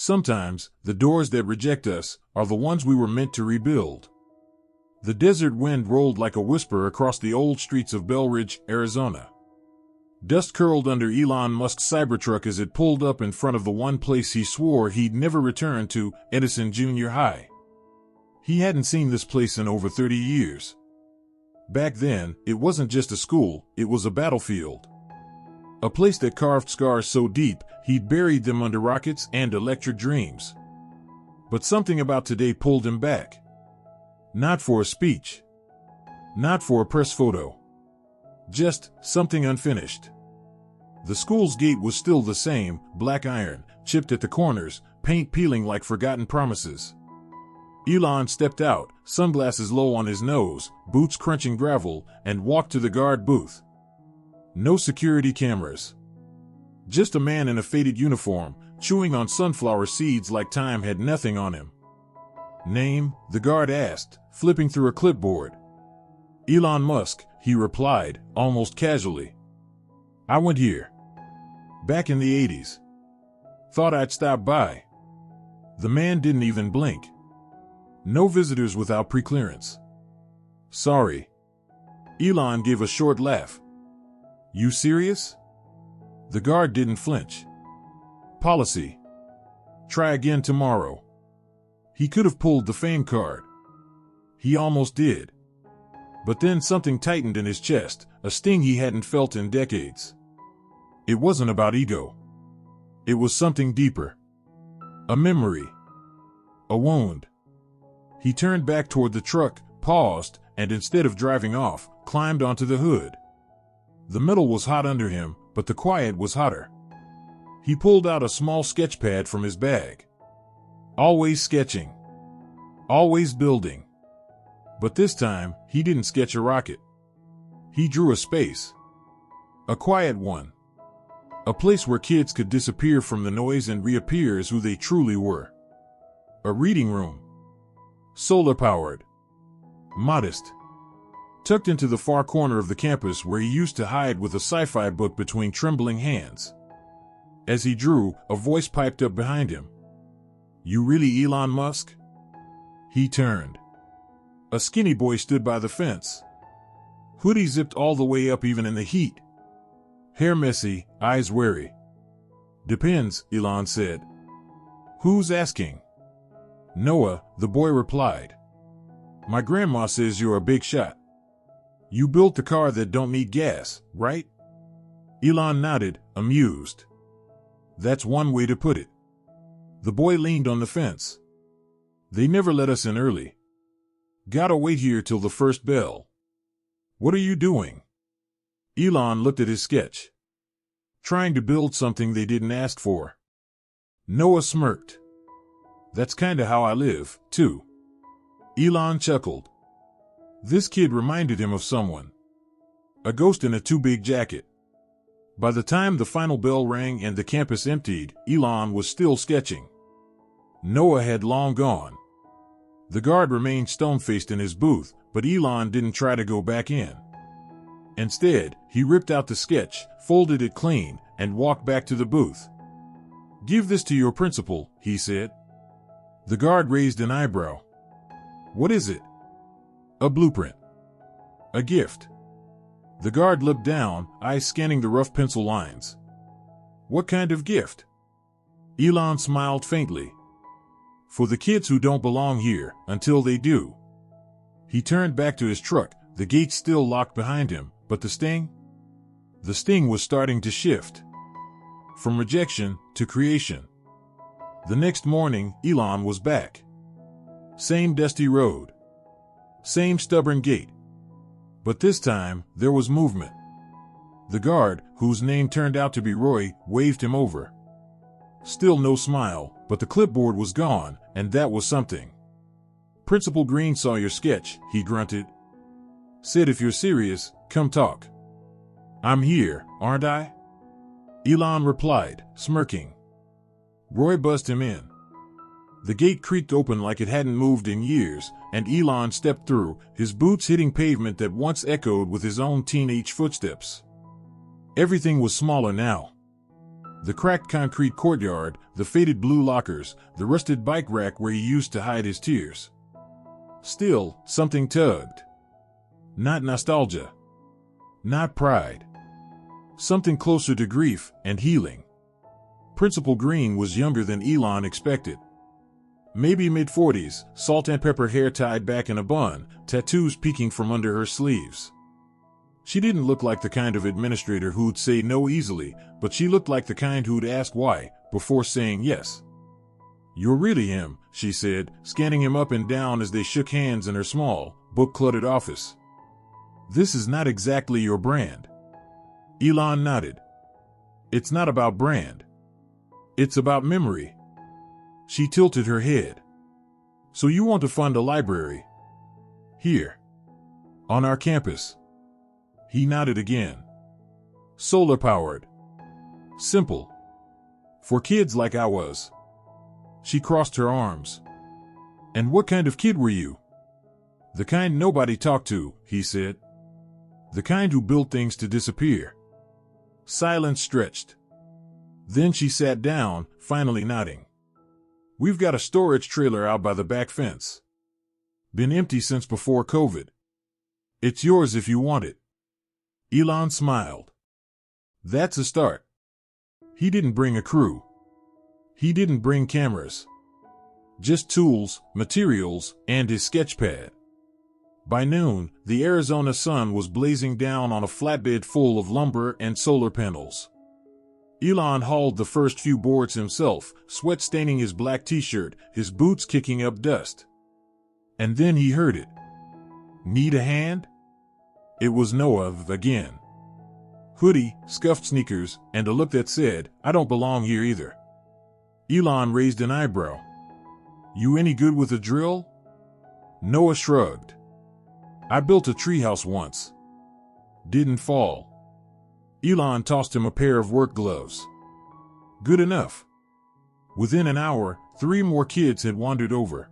Sometimes, the doors that reject us are the ones we were meant to rebuild. The desert wind rolled like a whisper across the old streets of Bellridge, Arizona. Dust curled under Elon Musk's Cybertruck as it pulled up in front of the one place he swore he'd never return to, Edison Junior High. He hadn't seen this place in over 30 years. Back then, it wasn't just a school, it was a battlefield. A place that carved scars so deep, he'd buried them under rockets and electric dreams. But something about today pulled him back. Not for a speech. Not for a press photo. Just something unfinished. The school's gate was still the same, black iron, chipped at the corners, paint peeling like forgotten promises. Elon stepped out, sunglasses low on his nose, boots crunching gravel, and walked to the guard booth. No security cameras. Just a man in a faded uniform, chewing on sunflower seeds like time had nothing on him. Name, the guard asked, flipping through a clipboard. Elon Musk, he replied, almost casually. I went here. Back in the 80s. Thought I'd stop by. The man didn't even blink. No visitors without preclearance. Sorry. Elon gave a short laugh. You serious? The guard didn't flinch. Policy. Try again tomorrow. He could have pulled the fame card. He almost did. But then something tightened in his chest, a sting he hadn't felt in decades. It wasn't about ego. It was something deeper. A memory. A wound. He turned back toward the truck, paused, and instead of driving off, climbed onto the hood. The metal was hot under him, but the quiet was hotter. He pulled out a small sketchpad from his bag. Always sketching. Always building. But this time, he didn't sketch a rocket. He drew a space. A quiet one. A place where kids could disappear from the noise and reappear as who they truly were. A reading room. Solar-powered. Modest. Tucked into the far corner of the campus where he used to hide with a sci-fi book between trembling hands. As he drew, a voice piped up behind him. You really Elon Musk? He turned. A skinny boy stood by the fence. Hoodie zipped all the way up even in the heat. Hair messy, eyes wary. Depends, Elon said. Who's asking? Noah, the boy replied. My grandma says you're a big shot. You built the car that don't need gas, right? Elon nodded, amused. That's one way to put it. The boy leaned on the fence. They never let us in early. Gotta wait here till the first bell. What are you doing? Elon looked at his sketch. Trying to build something they didn't ask for. Noah smirked. That's kinda how I live, too. Elon chuckled. This kid reminded him of someone. A ghost in a too-big jacket. By the time the final bell rang and the campus emptied, Elon was still sketching. Noah had long gone. The guard remained stone-faced in his booth, but Elon didn't try to go back in. Instead, he ripped out the sketch, folded it clean, and walked back to the booth. Give this to your principal, he said. The guard raised an eyebrow. What is it? A blueprint. A gift. The guard looked down, eyes scanning the rough pencil lines. What kind of gift? Elon smiled faintly. For the kids who don't belong here, until they do. He turned back to his truck, the gate still locked behind him, but the sting? The sting was starting to shift. From rejection to creation. The next morning, Elon was back. Same dusty road. Same stubborn gate. But this time, there was movement. The guard, whose name turned out to be Roy, waved him over. Still no smile, but the clipboard was gone, and that was something. Principal Green saw your sketch, he grunted. Said if you're serious, come talk. I'm here, aren't I? Elon replied, smirking. Roy buzzed him in. The gate creaked open like it hadn't moved in years, and Elon stepped through, his boots hitting pavement that once echoed with his own teenage footsteps. Everything was smaller now. The cracked concrete courtyard, the faded blue lockers, the rusted bike rack where he used to hide his tears. Still, something tugged. Not nostalgia. Not pride. Something closer to grief and healing. Principal Green was younger than Elon expected. Maybe mid-40s, salt and pepper hair tied back in a bun, tattoos peeking from under her sleeves. She didn't look like the kind of administrator who'd say no easily, but she looked like the kind who'd ask why, before saying yes. "You're really him," she said, scanning him up and down as they shook hands in her small, book-cluttered office. "This is not exactly your brand." Elon nodded. "It's not about brand. It's about memory." She tilted her head. "So you want to fund a library? Here. On our campus?" He nodded again. "Solar-powered. Simple. For kids like I was." She crossed her arms. "And what kind of kid were you?" "The kind nobody talked to," he said. "The kind who built things to disappear." Silence stretched. Then she sat down, finally nodding. "We've got a storage trailer out by the back fence. Been empty since before COVID. It's yours if you want it." Elon smiled. That's a start. He didn't bring a crew. He didn't bring cameras. Just tools, materials, and his sketchpad. By noon, the Arizona sun was blazing down on a flatbed full of lumber and solar panels. Elon hauled the first few boards himself, sweat staining his black t-shirt, his boots kicking up dust. And then he heard it. "Need a hand?" It was Noah again. Hoodie, scuffed sneakers, and a look that said, "I don't belong here either." Elon raised an eyebrow. "You any good with a drill?" Noah shrugged. "I built a treehouse once. Didn't fall." Elon tossed him a pair of work gloves. "Good enough." Within an hour, 3 more kids had wandered over.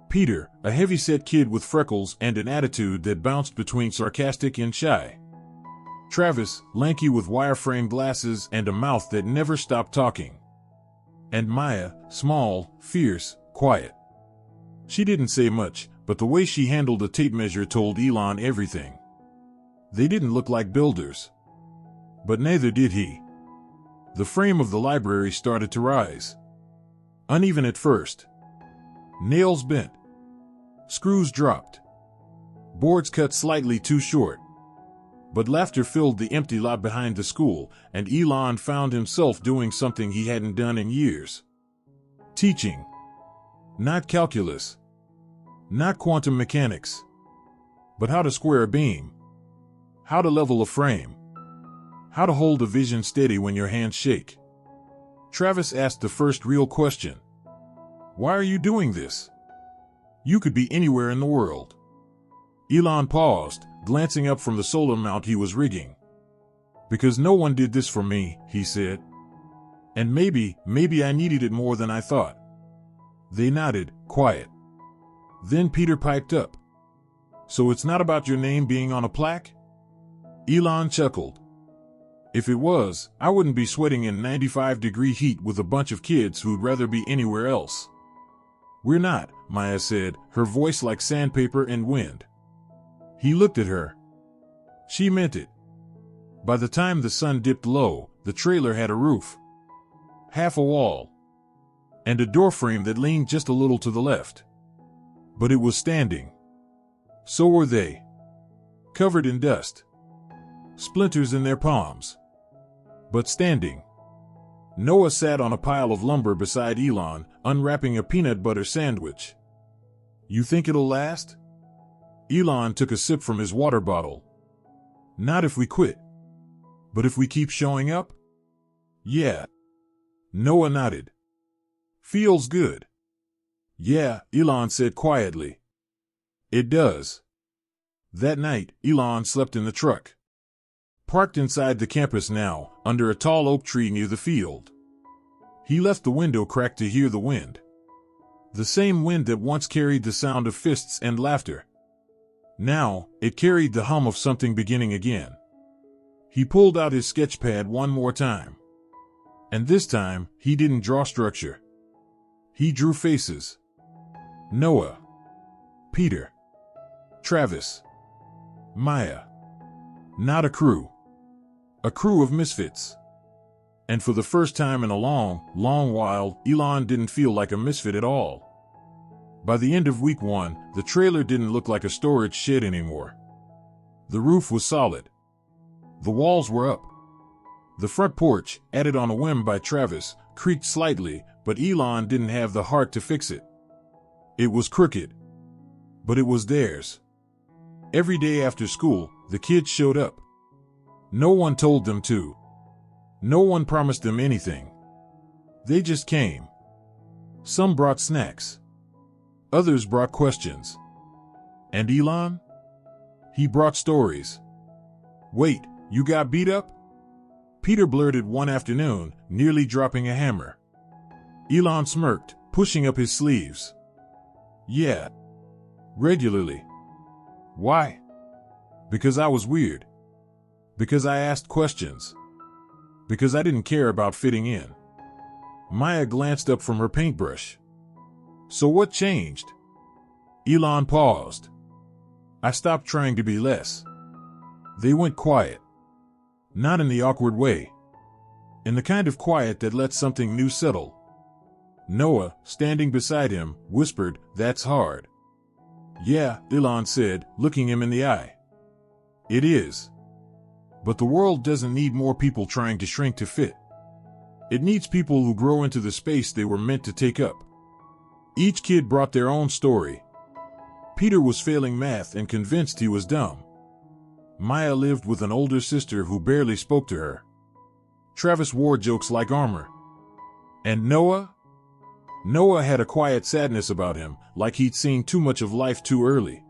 Peter, a heavy-set kid with freckles and an attitude that bounced between sarcastic and shy. Travis, lanky with wireframe glasses and a mouth that never stopped talking. And Maya, small, fierce, quiet. She didn't say much, but the way she handled a tape measure told Elon everything. They didn't look like builders. But neither did he. The frame of the library started to rise. Uneven at first. Nails bent. Screws dropped. Boards cut slightly too short. But laughter filled the empty lot behind the school, and Elon found himself doing something he hadn't done in years. Teaching. Not calculus. Not quantum mechanics. But how to square a beam. How to level a frame. How to hold a vision steady when your hands shake. Travis asked the first real question. "Why are you doing this? You could be anywhere in the world." Elon paused, glancing up from the solar mount he was rigging. "Because no one did this for me," he said. "And maybe I needed it more than I thought." They nodded, quiet. Then Peter piped up. "So it's not about your name being on a plaque?" Elon chuckled. "If it was, I wouldn't be sweating in 95-degree heat with a bunch of kids who'd rather be anywhere else." "We're not," Maya said, her voice like sandpaper and wind. He looked at her. She meant it. By the time the sun dipped low, the trailer had a roof. Half a wall. And a doorframe that leaned just a little to the left. But it was standing. So were they. Covered in dust. Splinters in their palms. But standing. Noah sat on a pile of lumber beside Elon, unwrapping a peanut butter sandwich. "You think it'll last?" Elon took a sip from his water bottle. "Not if we quit. But if we keep showing up?" "Yeah." Noah nodded. "Feels good." "Yeah," Elon said quietly. "It does." That night, Elon slept in the truck. Parked inside the campus now, under a tall oak tree near the field. He left the window cracked to hear the wind. The same wind that once carried the sound of fists and laughter. Now, it carried the hum of something beginning again. He pulled out his sketchpad one more time. And this time, he didn't draw structure. He drew faces. Noah. Peter. Travis. Maya. Not a crew. A crew of misfits. And for the first time in a long, long while, Elon didn't feel like a misfit at all. By the end of week 1, the trailer didn't look like a storage shed anymore. The roof was solid. The walls were up. The front porch, added on a whim by Travis, creaked slightly, but Elon didn't have the heart to fix it. It was crooked. But it was theirs. Every day after school, the kids showed up. No one told them to. No one promised them anything. They just came. Some brought snacks. Others brought questions. And Elon? He brought stories. Wait, you got beat up? Peter blurted one afternoon, nearly dropping a hammer. Elon smirked, pushing up his sleeves. Yeah. Regularly. Why? Because I was weird. Because I asked questions. Because I didn't care about fitting in. Maya glanced up from her paintbrush. So what changed? Elon paused. I stopped trying to be less. They went quiet. Not in the awkward way. In the kind of quiet that lets something new settle. Noah, standing beside him, whispered, "That's hard." "Yeah," Elon said, looking him in the eye. "It is. But the world doesn't need more people trying to shrink to fit. It needs people who grow into the space they were meant to take up." Each kid brought their own story. Peter was failing math and convinced he was dumb. Maya lived with an older sister who barely spoke to her. Travis wore jokes like armor. And Noah? Noah had a quiet sadness about him, like he'd seen too much of life too early.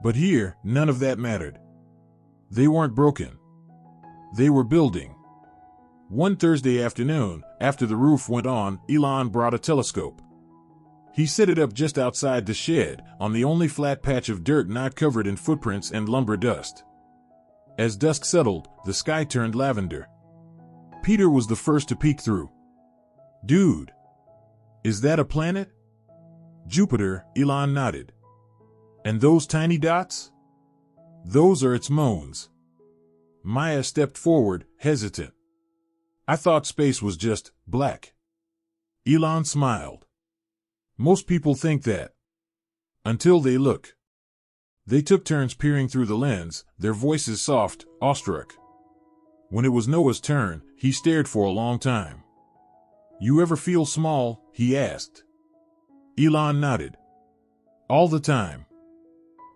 But here, none of that mattered. They weren't broken. They were building. One Thursday afternoon, after the roof went on, Elon brought a telescope. He set it up just outside the shed, on the only flat patch of dirt not covered in footprints and lumber dust. As dusk settled, the sky turned lavender. Peter was the first to peek through. "Dude, is that a planet?" "Jupiter," Elon nodded. "And those tiny dots?" "Those are its moons." Maya stepped forward, hesitant. "I thought space was just black." Elon smiled. "Most people think that. Until they look." They took turns peering through the lens, their voices soft, awestruck. When it was Noah's turn, he stared for a long time. "You ever feel small?" he asked. Elon nodded. "All the time.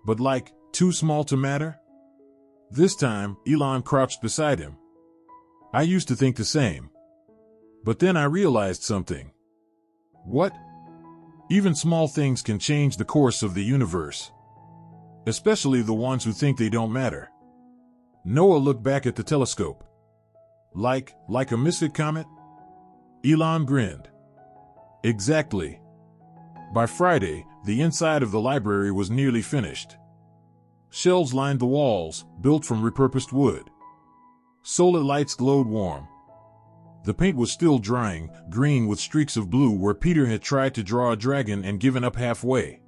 But like, too small to matter?" This time, Elon crouched beside him. "I used to think the same. But then I realized something." "What?" "Even small things can change the course of the universe. Especially the ones who think they don't matter." Noah looked back at the telescope. Like a misfit comet?" Elon grinned. "Exactly." By Friday, the inside of the library was nearly finished. Shelves lined the walls, built from repurposed wood. Solar lights glowed warm. The paint was still drying, green with streaks of blue where Peter had tried to draw a dragon and given up halfway.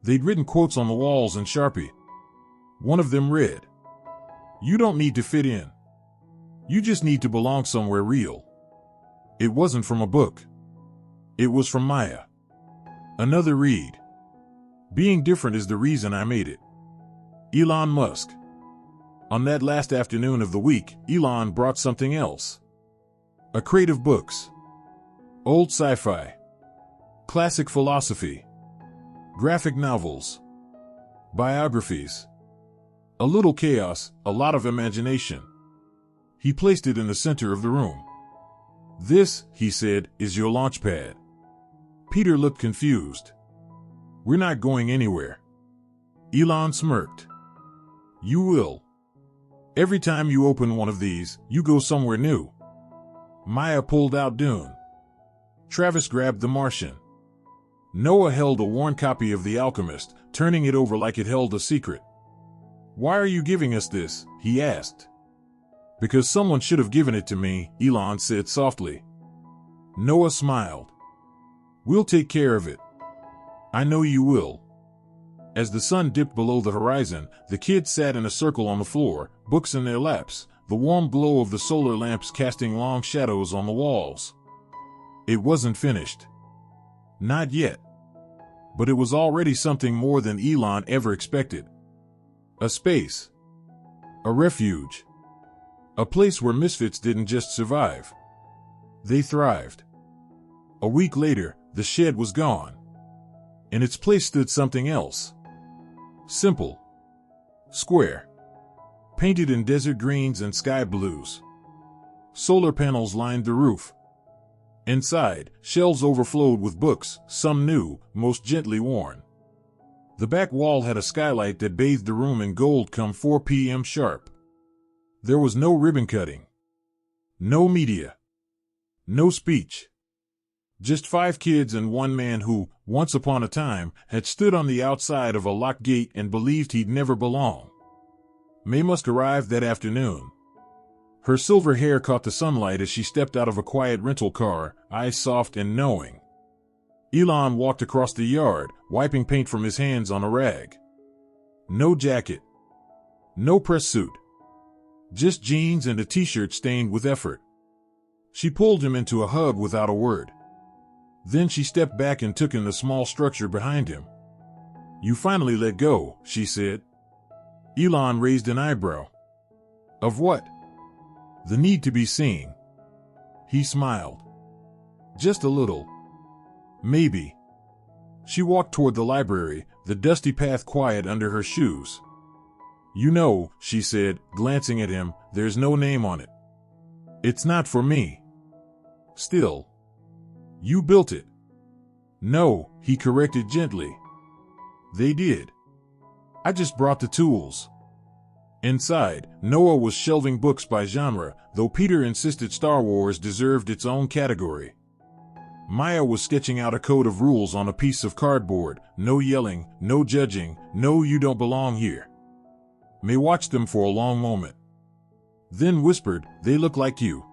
They'd written quotes on the walls in Sharpie. One of them read, "You don't need to fit in. You just need to belong somewhere real." It wasn't from a book. It was from Maya. Another read. "Being different is the reason I made it." Elon Musk. On that last afternoon of the week, Elon brought something else. A crate of books. Old sci-fi. Classic philosophy. Graphic novels. Biographies. A little chaos, a lot of imagination. He placed it in the center of the room. "This," he said, "is your launch pad." Peter looked confused. "We're not going anywhere." Elon smirked. "You will. Every time you open one of these, you go somewhere new." Maya pulled out Dune. Travis grabbed The Martian. Noah held a worn copy of The Alchemist, turning it over like it held a secret. "Why are you giving us this?" he asked. Because someone should have given it to me, Elon said softly. Noah smiled. We'll take care of it. I know you will. As the sun dipped below the horizon, the kids sat in a circle on the floor, books in their laps, the warm glow of the solar lamps casting long shadows on the walls. It wasn't finished. Not yet. But it was already something more than Elon ever expected. A space. A refuge. A place where misfits didn't just survive. They thrived. A week later, the shed was gone. In its place stood something else. Simple. Square. Painted in desert greens and sky blues. Solar panels lined the roof. Inside, shelves overflowed with books, some new, most gently worn. The back wall had a skylight that bathed the room in gold come 4 p.m. sharp. There was no ribbon cutting. No media. No speech. Just 5 kids and one man who, once upon a time, had stood on the outside of a locked gate and believed he'd never belong. May Musk arrived that afternoon. Her silver hair caught the sunlight as she stepped out of a quiet rental car, eyes soft and knowing. Elon walked across the yard, wiping paint from his hands on a rag. No jacket. No press suit. Just jeans and a t-shirt stained with effort. She pulled him into a hug without a word. Then she stepped back and took in the small structure behind him. You finally let go, she said. Elon raised an eyebrow. Of what? The need to be seen. He smiled. Just a little. Maybe. She walked toward the library, the dusty path quiet under her shoes. You know, she said, glancing at him, there's no name on it. It's not for me. Still. You built it. No, he corrected gently. They did. I just brought the tools. Inside, Noah was shelving books by genre, though Peter insisted Star Wars deserved its own category. Maya was sketching out a code of rules on a piece of cardboard. No yelling, no judging, no you don't belong here. May watched them for a long moment. Then whispered, they look like you.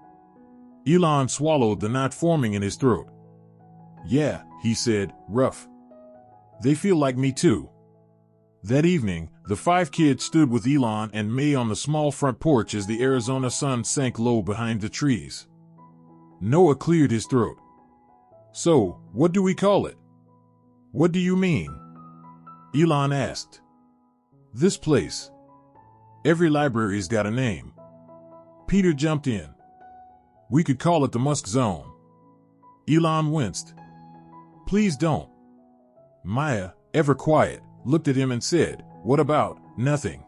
Elon swallowed the knot forming in his throat. Yeah, he said, rough. They feel like me too. That evening, the 5 kids stood with Elon and May on the small front porch as the Arizona sun sank low behind the trees. Noah cleared his throat. So, what do we call it? What do you mean? Elon asked. This place. Every library's got a name. Peter jumped in. We could call it the Musk Zone. Elon winced. Please don't. Maya, ever quiet, looked at him and said, what about nothing?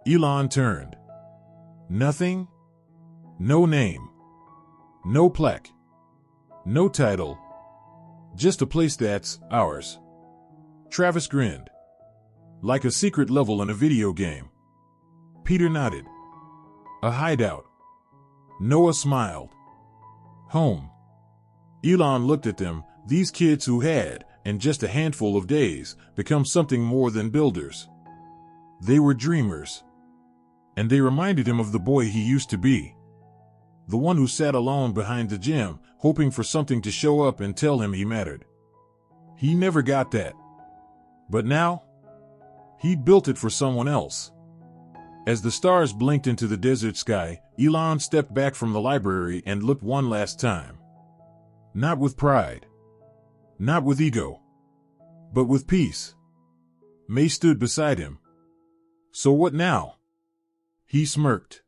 Elon turned. Nothing? No name. No plaque. No title. Just a place that's ours. Travis grinned. Like a secret level in a video game. Peter nodded. A hideout. Noah smiled. Home. Elon looked at them, these kids who had, in just a handful of days, become something more than builders. They were dreamers. And they reminded him of the boy he used to be. The one who sat alone behind the gym, hoping for something to show up and tell him he mattered. He never got that. But now? He'd built it for someone else. As the stars blinked into the desert sky, Elon stepped back from the library and looked one last time. Not with pride. Not with ego. But with peace. May stood beside him. So what now? He smirked.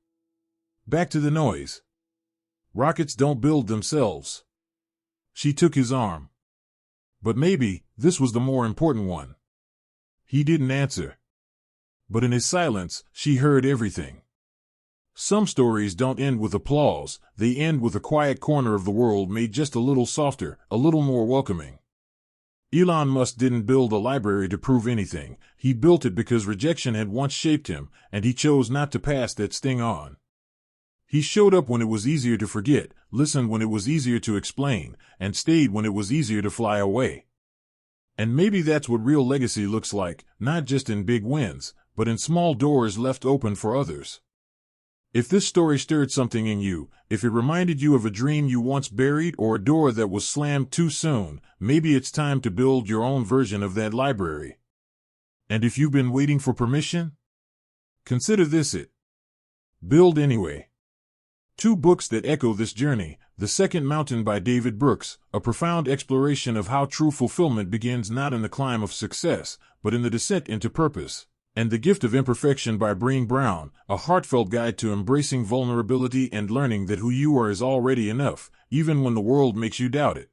Back to the noise. Rockets don't build themselves. She took his arm. But maybe this was the more important one. He didn't answer. But in his silence, she heard everything. Some stories don't end with applause, they end with a quiet corner of the world made just a little softer, a little more welcoming. Elon Musk didn't build a library to prove anything, he built it because rejection had once shaped him, and he chose not to pass that sting on. He showed up when it was easier to forget, listened when it was easier to explain, and stayed when it was easier to fly away. And maybe that's what real legacy looks like, not just in big wins, but in small doors left open for others. If this story stirred something in you, if it reminded you of a dream you once buried or a door that was slammed too soon, maybe it's time to build your own version of that library. And if you've been waiting for permission, consider this it. Build anyway. 2 books that echo this journey. The Second Mountain by David Brooks, a profound exploration of how true fulfillment begins not in the climb of success, but in the descent into purpose. And The Gift of Imperfection by Brené Brown, a heartfelt guide to embracing vulnerability and learning that who you are is already enough, even when the world makes you doubt it.